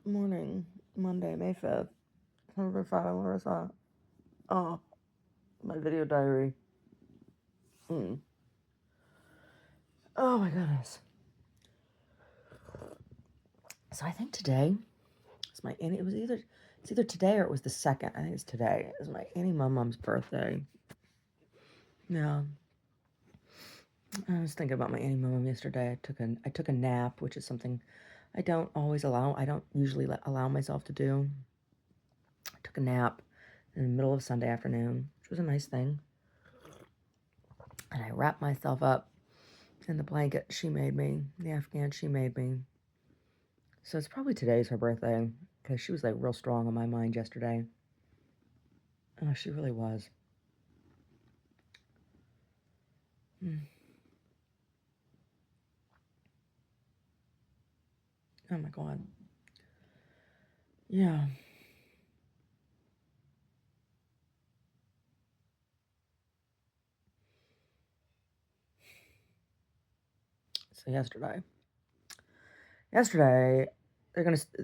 Morning, Monday, May 5th. Number 5, where is that? Oh, my video diary. Oh my goodness. So I think today is my Annie. It's either today or it was the second. I think it's today. It was my Annie Mum's birthday. Yeah. I was thinking about my Annie Mum yesterday. I took a nap, which is something I don't always allow. I don't usually allow myself to do. I took a nap in the middle of Sunday afternoon, which was a nice thing. And I wrapped myself up in the blanket she made me, the Afghan she made me. So it's probably today's her birthday, because she was like real strong on my mind yesterday. Oh, she really was. Oh my God. Yeah. So yesterday,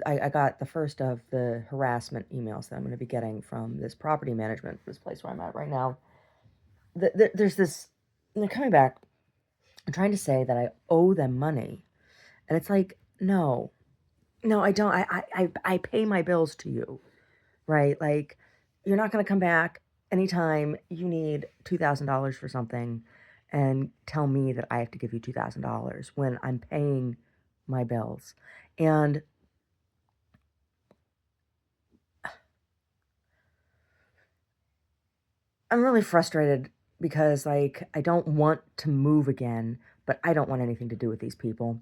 I got the first of the harassment emails that I'm gonna be getting from this property management, this place where I'm at right now. There's this, and they're coming back and trying to say that I owe them money, and it's like, no, I don't. I pay my bills to you, right? Like, you're not gonna come back anytime you need $2,000 for something and tell me that I have to give you $2,000 when I'm paying my bills. And I'm really frustrated because, like, I don't want to move again, but I don't want anything to do with these people.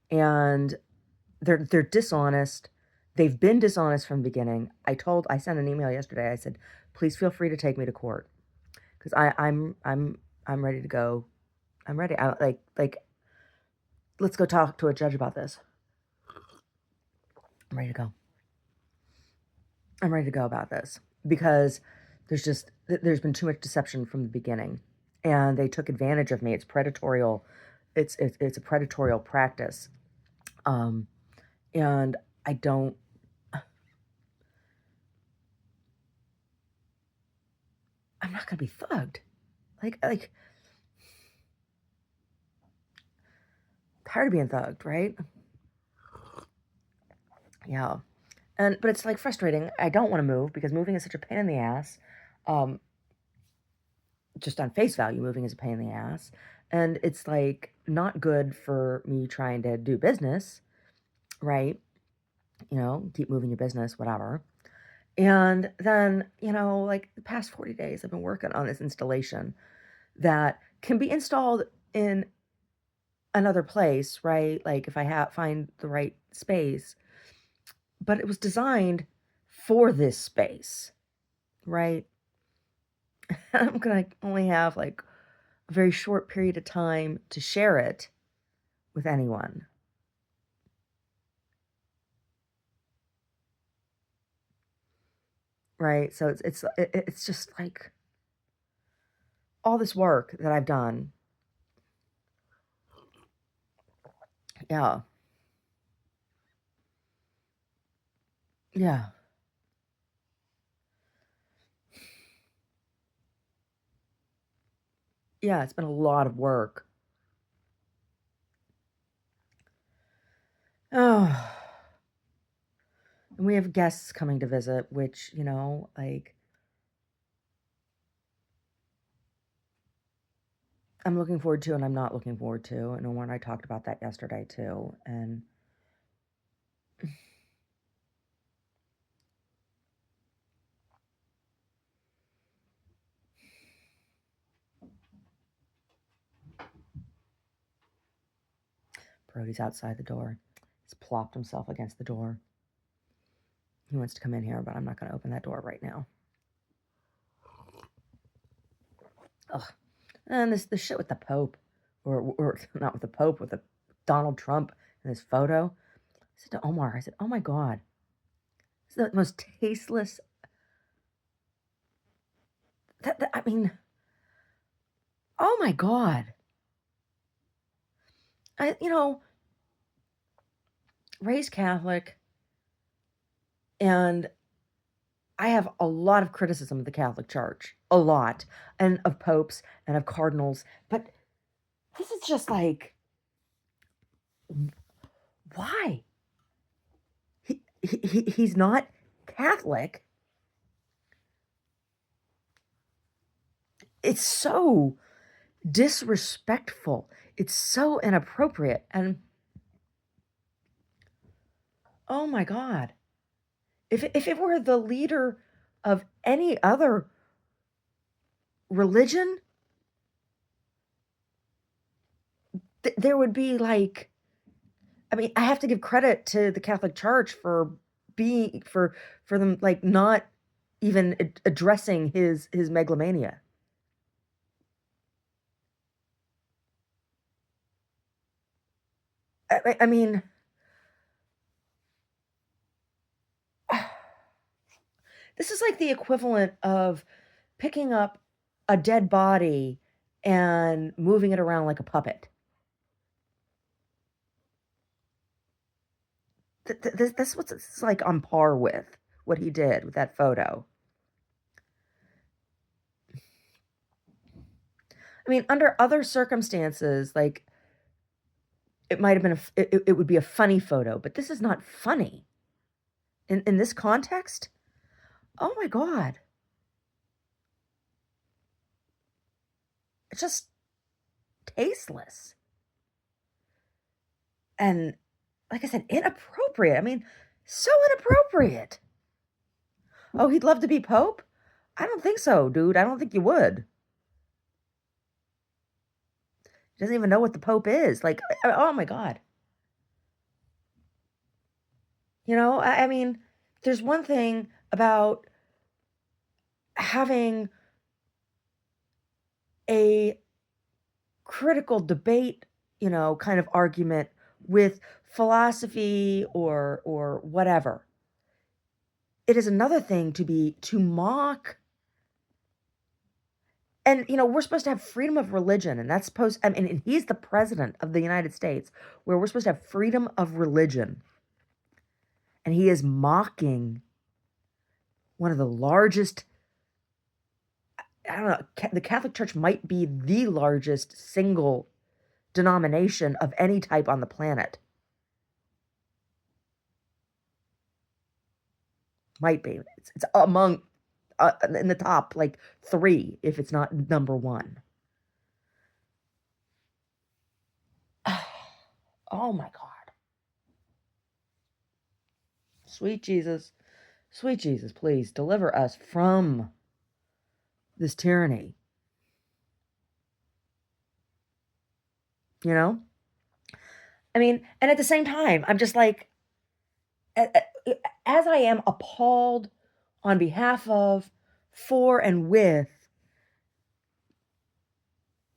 And they're dishonest. They've been dishonest from the beginning. I sent an email yesterday. I said, please feel free to take me to court because I'm ready to go. I'm ready. Let's go talk to a judge about this. I'm ready to go. I'm ready to go about this because there's been too much deception from the beginning, and they took advantage of me. It's predatorial. It's a predatorial practice, and I don't. I'm not gonna be thugged. Like tired of being thugged, right? Yeah. But it's like frustrating. I don't want to move because moving is such a pain in the ass. Um, just on face value, moving is a pain in the ass. And it's like not good for me trying to do business, right? Keep moving your business, whatever. And then, like the past 40 days, I've been working on this installation that can be installed in another place, right? Like if I find the right space, but it was designed for this space, right? I'm gonna only have like a very short period of time to share it with anyone. Right? So it's just like all this work that I've done. Yeah. Yeah. Yeah, it's been a lot of work. Oh. And we have guests coming to visit, which, like I'm looking forward to and I'm not looking forward to. And Omar and I talked about that yesterday too. And Brody's outside the door. He's plopped himself against the door. He wants to come in here, but I'm not going to open that door right now. Ugh. And the shit with the Pope, or not with the Pope, with the Donald Trump in this photo. I said to Omar, I said, oh my God, this is the most tasteless. I mean, oh my God. I, raised Catholic, And I have a lot of criticism of the Catholic Church, a lot, and of popes and of cardinals, but this is just like, why? He's not Catholic. It's so disrespectful. It's so inappropriate. And oh my God, if it were the leader of any other religion, there would be like, I mean, I have to give credit to the Catholic Church for being for them like not even addressing his megalomania. I mean, this is like the equivalent of picking up a dead body and moving it around like a puppet. That's what it's like on par with what he did with that photo. I mean, under other circumstances, like it might have been it would be a funny photo, but this is not funny in this context. Oh my God, it's just tasteless and, like I said, inappropriate. I mean, so inappropriate. Oh, he'd love to be Pope? I don't think so, dude. I don't think you would. He doesn't even know what the Pope is. Like, oh my God. You know, I mean, there's one thing about having a critical debate, you know, kind of argument with philosophy or whatever. It is another thing to mock. And you know, we're supposed to have freedom of religion, and that's supposed, I mean, and he's the president of the United States, where we're supposed to have freedom of religion. And he is mocking one of the largest, I don't know, the Catholic Church might be the largest single denomination of any type on the planet. Might be. It's among, in the top, like 3, if it's not number 1. Oh my God. Sweet Jesus, please deliver us from this tyranny. You know? I mean, and at the same time, I'm just like, as I am appalled on behalf of, for, and with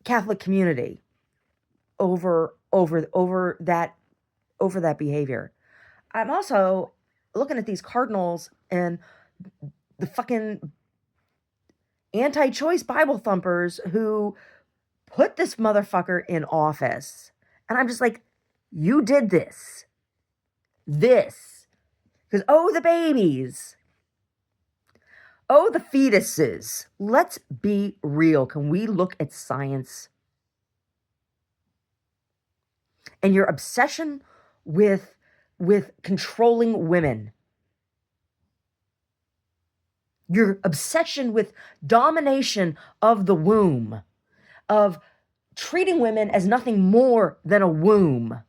Catholic community over that behavior, I'm also looking at these cardinals and the fucking anti-choice Bible thumpers who put this motherfucker in office. And I'm just like, you did this. Because, oh, the babies. Oh, the fetuses. Let's be real. Can we look at science? And your obsession with controlling women. Your obsession with domination of the womb, of treating women as nothing more than a womb.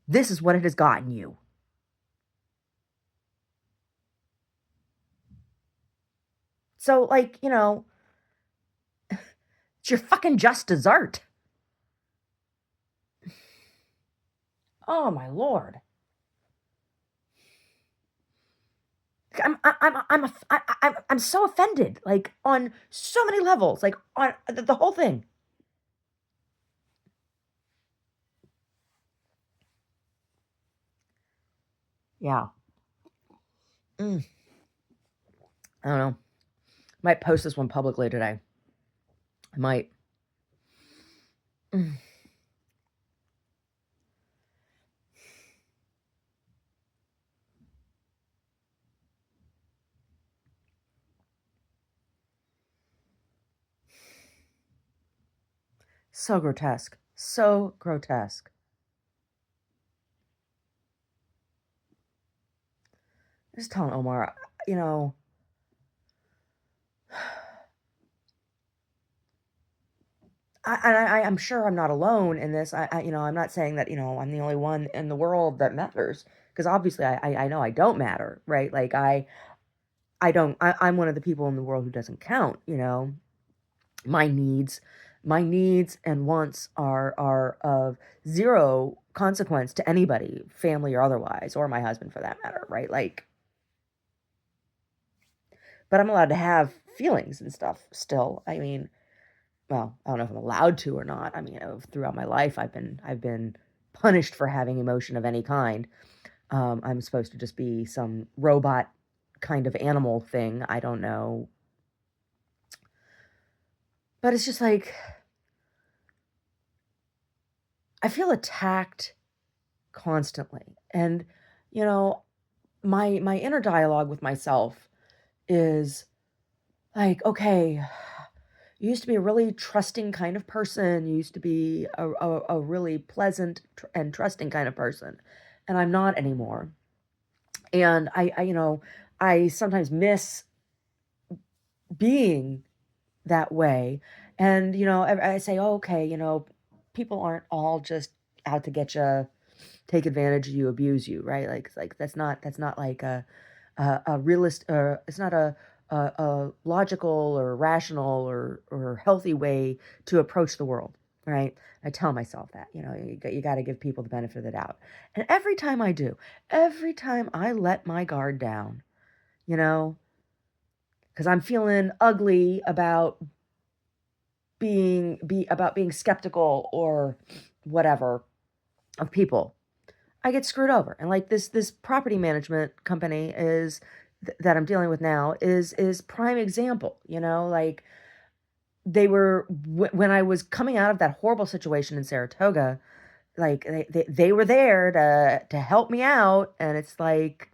This is what it has gotten you. So, like, you know, it's your fucking just dessert. Oh my Lord. I'm so offended, like on so many levels, like on the whole thing. Yeah. I don't know. Might post this one publicly today. I might. So grotesque. So grotesque. Just telling Omar, you know, I'm sure I'm not alone in this. I'm not saying that, I'm the only one in the world that matters, because obviously I know I don't matter, right? Like I don't, I'm one of the people in the world who doesn't count, my needs, my needs and wants are of zero consequence to anybody, family or otherwise, or my husband for that matter, right? Like, but I'm allowed to have feelings and stuff still. I mean, well, I don't know if I'm allowed to or not. I mean, throughout my life, I've been punished for having emotion of any kind. I'm supposed to just be some robot kind of animal thing. I don't know, but it's just like I feel attacked constantly, and you know, my inner dialogue with myself is like, okay, you used to be a really trusting kind of person. You used to be a really pleasant and trusting kind of person. And I'm not anymore. And I sometimes miss being that way. And, I say, oh, okay, people aren't all just out to get you, take advantage of you, abuse you, right? Like that's not like a realist, it's not a logical or rational or healthy way to approach the world, right? I tell myself that, you got to give people the benefit of the doubt. And every time I do, every time I let my guard down, you know, because I'm feeling ugly about being skeptical or whatever of people, I get screwed over. And like this property management company that I'm dealing with now is prime example, like they were when I was coming out of that horrible situation in Saratoga, like they were there to help me out, and it's like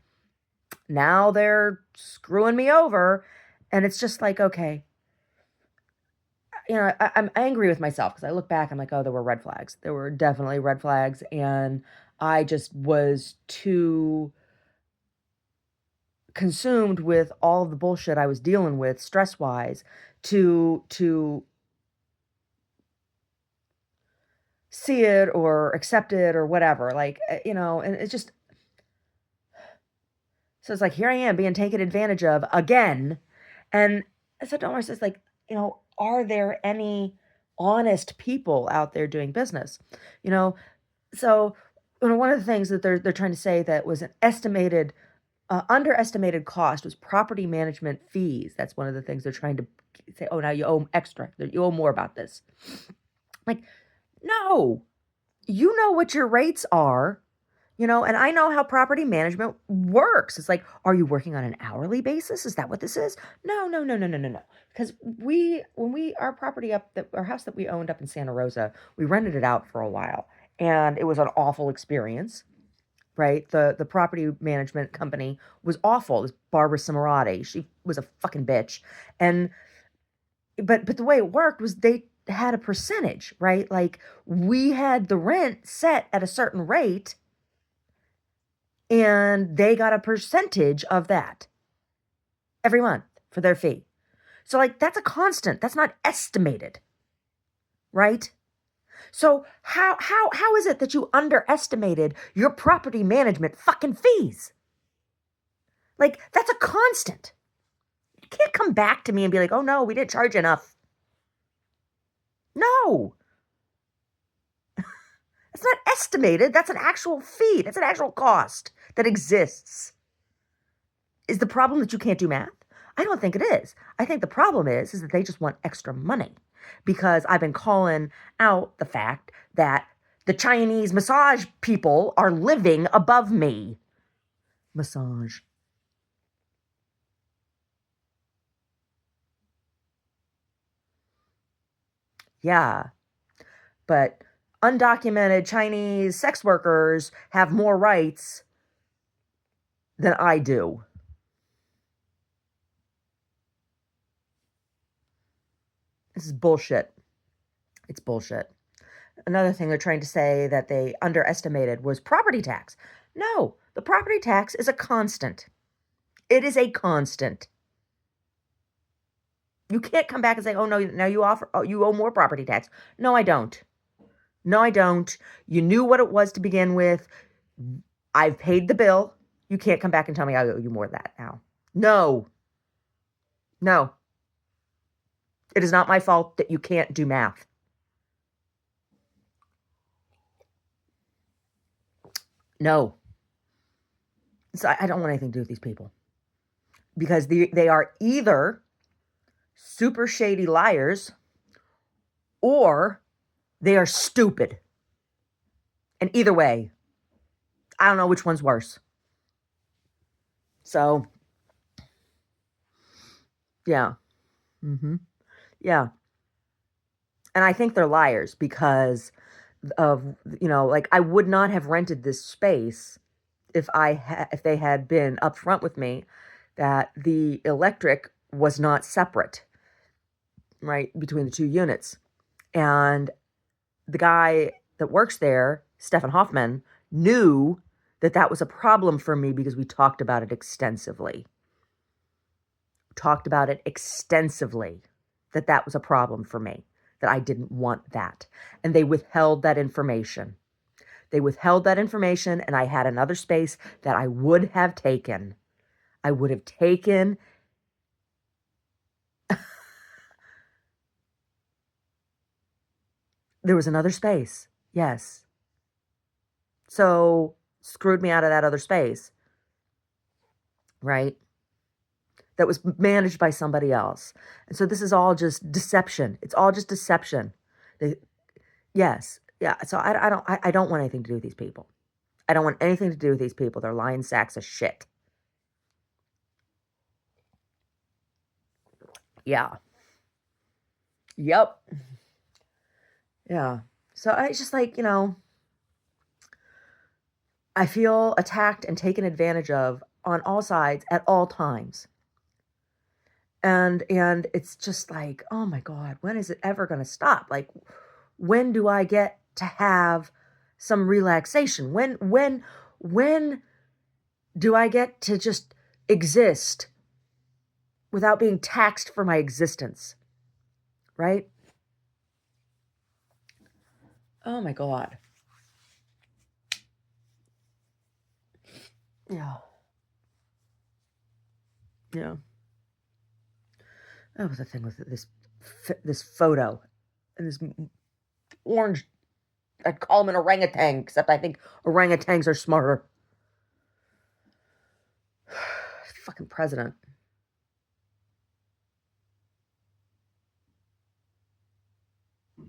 now they're screwing me over, and it's just like, okay, I'm angry with myself because I look back, I'm like, oh, there were red flags. There were definitely red flags, and I just was too consumed with all of the bullshit I was dealing with stress wise to see it or accept it or whatever. Like, and it's just, so it's like, here I am being taken advantage of again. And so Domar says, like, are there any honest people out there doing business? You know, so one of the things that they're trying to say that was an underestimated cost was property management fees. That's one of the things they're trying to say. Oh, now you owe extra. You owe more about this. Like, no, you know what your rates are, and I know how property management works. It's like, are you working on an hourly basis? Is that what this is? No, no, no, no, no, no, no. Because our house that we owned up in Santa Rosa, we rented it out for a while, and it was an awful experience. Right? The property management company was awful. This Barbara Cimarati, she was a fucking bitch. And but the way it worked was they had a percentage, right? Like we had the rent set at a certain rate and they got a percentage of that every month for their fee. So like that's a constant. That's not estimated. Right? So how is it that you underestimated your property management fucking fees? Like, that's a constant. You can't come back to me and be like, oh no, we didn't charge enough. No. It's not estimated. That's an actual fee. That's an actual cost that exists. Is the problem that you can't do math? I don't think it is. I think the problem is that they just want extra money because I've been calling out the fact that the Chinese massage people are living above me. Massage. Yeah. But undocumented Chinese sex workers have more rights than I do. This is bullshit. It's bullshit. Another thing they're trying to say that they underestimated was property tax. No, the property tax is a constant. It is a constant. You can't come back and say, "Oh no, now you owe more property tax." No, I don't. No, I don't. You knew what it was to begin with. I've paid the bill. You can't come back and tell me I owe you more of that now. No. No. It is not my fault that you can't do math. No. So I don't want anything to do with these people. Because they are either super shady liars or they are stupid. And either way, I don't know which one's worse. So, yeah. Yeah. And I think they're liars because of, like I would not have rented this space if if they had been upfront with me that the electric was not separate, right, between the two units. And the guy that works there, Stefan Hoffman, knew that that was a problem for me because we talked about it extensively. That that was a problem for me, that I didn't want that. And they withheld that information. And I had another space that I would have taken. There was another space. Yes. So screwed me out of that other space, right? That was managed by somebody else. And so this is all just deception. It's all just deception. Yes. Yeah. So I don't want anything to do with these people. I don't want anything to do with these people. They're lying sacks of shit. Yeah. Yep. Yeah. So I just like, I feel attacked and taken advantage of on all sides at all times. And it's just like, oh my God, when is it ever going to stop? Like, when do I get to have some relaxation? When do I get to just exist without being taxed for my existence? Right? Oh my God. Yeah. Yeah. That was the thing with this photo and this orange. I'd call him an orangutan, except I think orangutans are smarter. Fucking president. At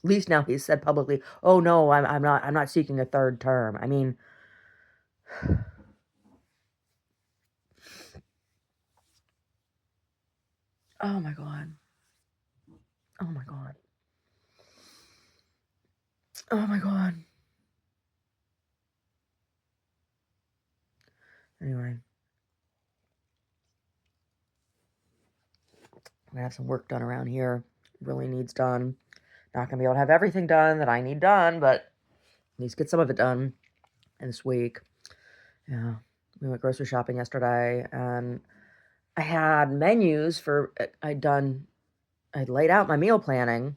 least now he's said publicly, "Oh no, I'm not seeking a third term." I mean, oh my God. Oh my God. Oh my God. Anyway, I'm gonna have some work done around here. Really needs done. Not gonna be able to have everything done that I need done, but at least get some of it done this week. Yeah. We went grocery shopping yesterday and I had menus for I'd laid out my meal planning.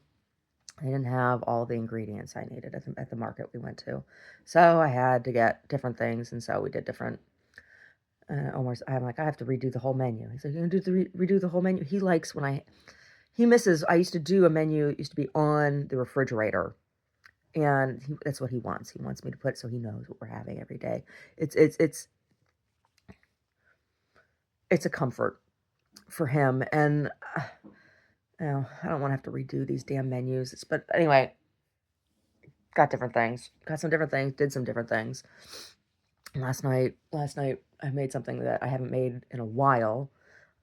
I didn't have all the ingredients I needed at the market we went to. So I had to get different things, and so we did different. I'm like, I have to redo the whole menu. He's like, "You're gonna redo the whole menu?" He likes when he misses. I used to do a menu. It used to be on the refrigerator, and that's what he wants. He wants me to put it so he knows what we're having every day. It's a comfort for him, and I don't want to have to redo these damn menus. But anyway, got some different things, did some different things. Last night I made something that I haven't made in a while.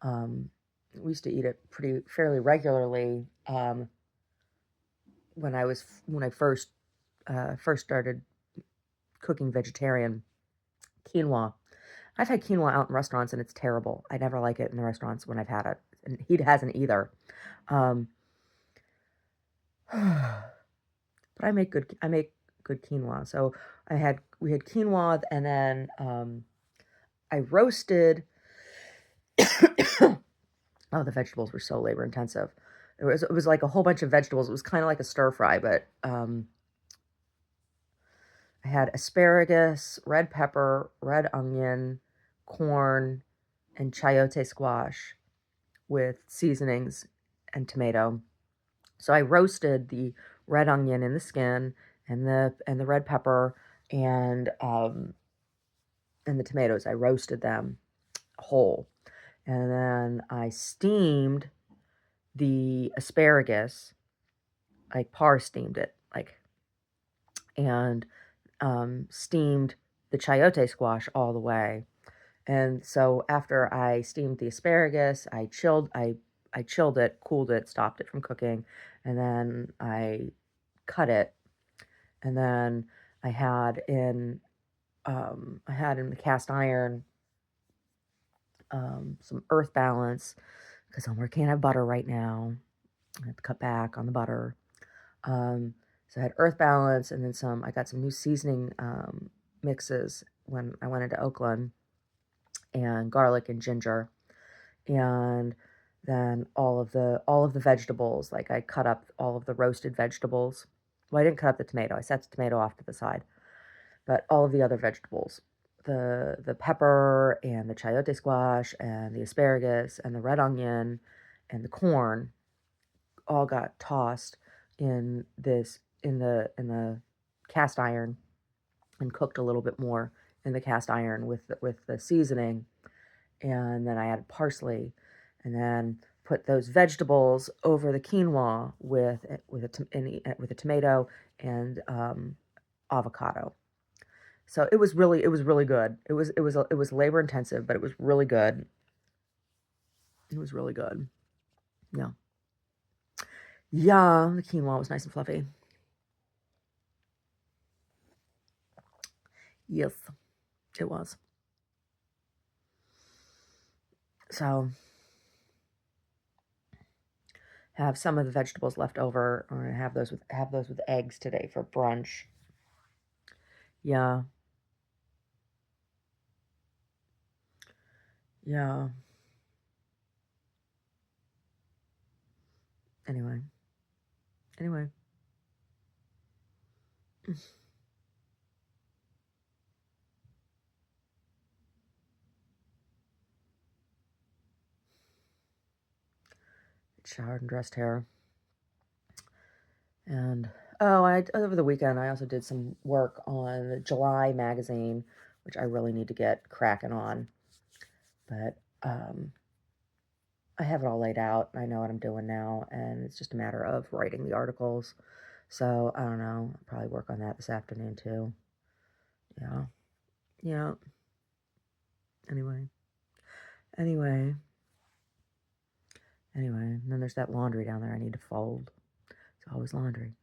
We used to eat it fairly regularly when I first started cooking vegetarian. Quinoa. I've had quinoa out in restaurants and it's terrible. I never like it in the restaurants when I've had it, and he hasn't either. Um, But I make good quinoa. So we had quinoa, and then I roasted. Oh, the vegetables were so labor intensive. It was like a whole bunch of vegetables. It was kind of like a stir fry, but I had asparagus, red pepper, red onion, corn, and chayote squash with seasonings and tomato. So I roasted the red onion in the skin and the red pepper and the tomatoes. I roasted them whole. And then I steamed the asparagus, like par steamed it, and steamed the chayote squash all the way. And so after I steamed the asparagus, I chilled it, cooled it, stopped it from cooking, and then I cut it. And then I had in I had in the cast iron some Earth Balance because I'm working out of butter right now. I have to cut back on the butter. So I had Earth Balance and then some. I got some new seasoning mixes when I went into Oakland, and garlic and ginger, and then all of the vegetables. Like I cut up all of the roasted vegetables. Well, I didn't cut up the tomato. I set the tomato off to the side, but all of the other vegetables, the pepper and the chayote squash and the asparagus and the red onion and the corn all got tossed in the cast iron and cooked a little bit more in the cast iron with the seasoning, and then I added parsley, and then put those vegetables over the quinoa with a tomato and avocado. So it was really good. It was labor intensive, but it was really good. It was really good. Yeah. Yeah, the quinoa was nice and fluffy. Yes, it was. So have some of the vegetables left over, or have those with eggs today for brunch. Yeah, yeah. Anyway, anyway, showered and dressed hair, and oh, I over the weekend I also did some work on the July magazine, which I really need to get cracking on. But I have it all laid out. I know what I'm doing now, and it's just a matter of writing the articles. So I don't know. I'll probably work on that this afternoon too. Yeah. Yeah. Anyway. Anyway. Anyway. And then there's that laundry down there I need to fold. It's always laundry.